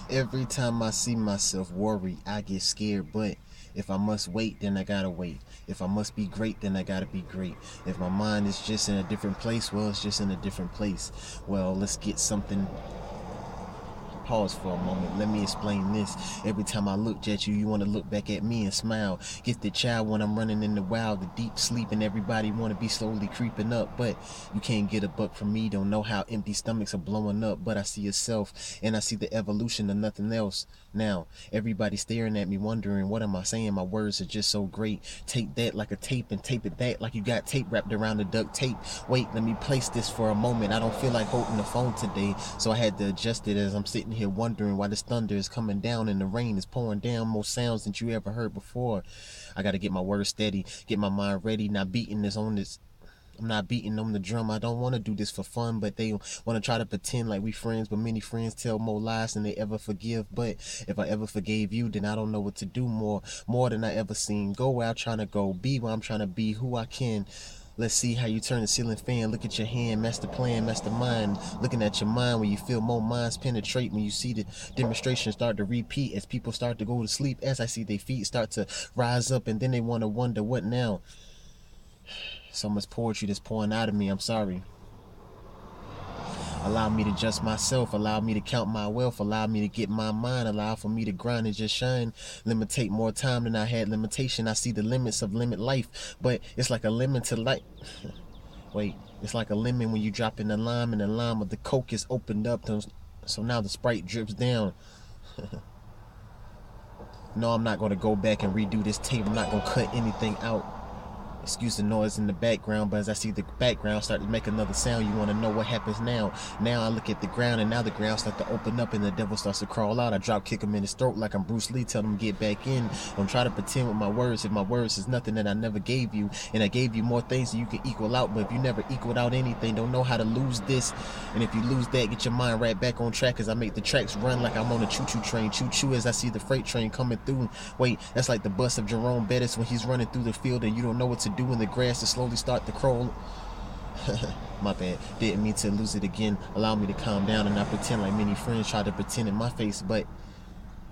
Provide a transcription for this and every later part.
Every time I see myself worry, I get scared, but if I must wait, then I gotta wait. If I must be great, then I gotta be great. If my mind is just in a different place, well, it's just in a different place. Well, let's get something. Pause for a moment. Let me explain this. Every time I looked at you, you want to look back at me and smile. Get the child when I'm running in the wild, the deep sleep, and everybody want to be slowly creeping up. But you can't get a buck from me. Don't know how empty stomachs are blowing up. But I see yourself, and I see the evolution of nothing else. Now, everybody staring at me, wondering, what am I saying? My words are just so great. Take that like a tape and tape it back like you got tape wrapped around the duct tape. Wait, let me place this for a moment. I don't feel like holding the phone today, so I had to adjust it as I'm sitting here wondering why this thunder is coming down and the rain is pouring down, more sounds than you ever heard before. I gotta get my words steady, get my mind ready, not beating this on this. I'm not beating on the drum. I don't want to do this for fun, but they want to try to pretend like we friends, but many friends tell more lies than they ever forgive. But if I ever forgave you, then I don't know what to do more than I ever seen. Go where I'm trying to go, be where I'm trying to be, who I can. Let's see how you turn the ceiling fan. Look at your hand, master plan, master mind. Looking at your mind when you feel more minds penetrate. When you see the demonstration start to repeat as people start to go to sleep. As I see their feet start to rise up, and then they want to wonder, what now? So much poetry that's pouring out of me. I'm sorry. Allow me to adjust myself, allow me to count my wealth, allow me to get my mind, allow for me to grind and just shine. Limitate more time than I had limitation. I see the limits of limit life, but it's like a lemon to light. Wait, it's like a lemon when you drop in the lime, and the lime of the coke is opened up. So now the Sprite drips down. No, I'm not going to go back and redo this tape. I'm not going to cut anything out. Excuse the noise in the background, but as I see the background start to make another sound, you want to know what happens now. Now I look at the ground, and now the ground starts to open up and the devil starts to crawl out. I drop kick him in his throat like I'm Bruce Lee, tell him to get back in. Don't try to pretend with my words if my words is nothing that I never gave you, and I gave you more things than you can equal out. But if you never equaled out anything, don't know how to lose this. And if you lose that, get your mind right back on track as I make the tracks run like I'm on a choo-choo train. Choo-choo as I see the freight train coming through. Wait, that's like the bus of Jerome Bettis when he's running through the field and you don't know what to do in the grass to slowly start to crawl. My bad, didn't mean to lose it again. Allow me to calm down and not pretend like many friends try to pretend in my face, but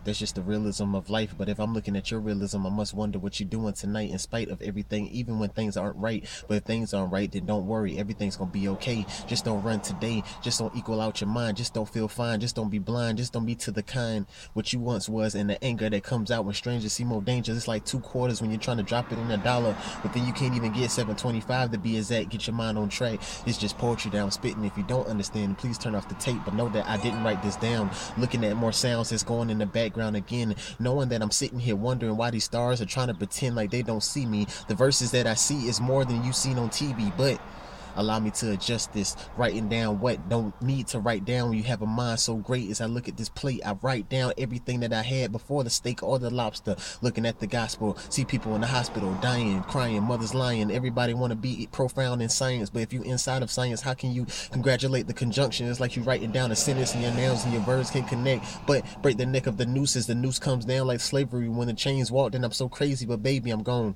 that's just the realism of life. But if I'm looking at your realism, I must wonder what you're doing tonight in spite of everything, even when things aren't right. But if things aren't right, then don't worry, everything's gonna be okay. Just don't run today, just don't equal out your mind, just don't feel fine, just don't be blind, just don't be to the kind what you once was. And the anger that comes out when strangers see more danger, it's like 2 quarters when you're trying to drop it in $1, but then you can't even get 7.25 to be exact. Get your mind on track. It's just poetry that I'm spitting. If you don't understand, please turn off the tape, but know that I didn't write this down. Looking at more sounds that's going in the background again, knowing that I'm sitting here wondering why these stars are trying to pretend like they don't see me. The verses that I see is more than you've seen on TV, but allow me to adjust this, writing down what don't need to write down when you have a mind so great. As I look at this plate, I write down everything that I had before the steak or the lobster. Looking at the gospel, see people in the hospital dying, crying, mothers lying. Everybody want to be profound in science, but if you inside of science, how can you congratulate the conjunction? It's like you writing down a sentence and your nouns and your verbs can connect, but break the neck of the noose as the noose comes down like slavery. When the chains walk, then I'm so crazy, but baby, I'm gone.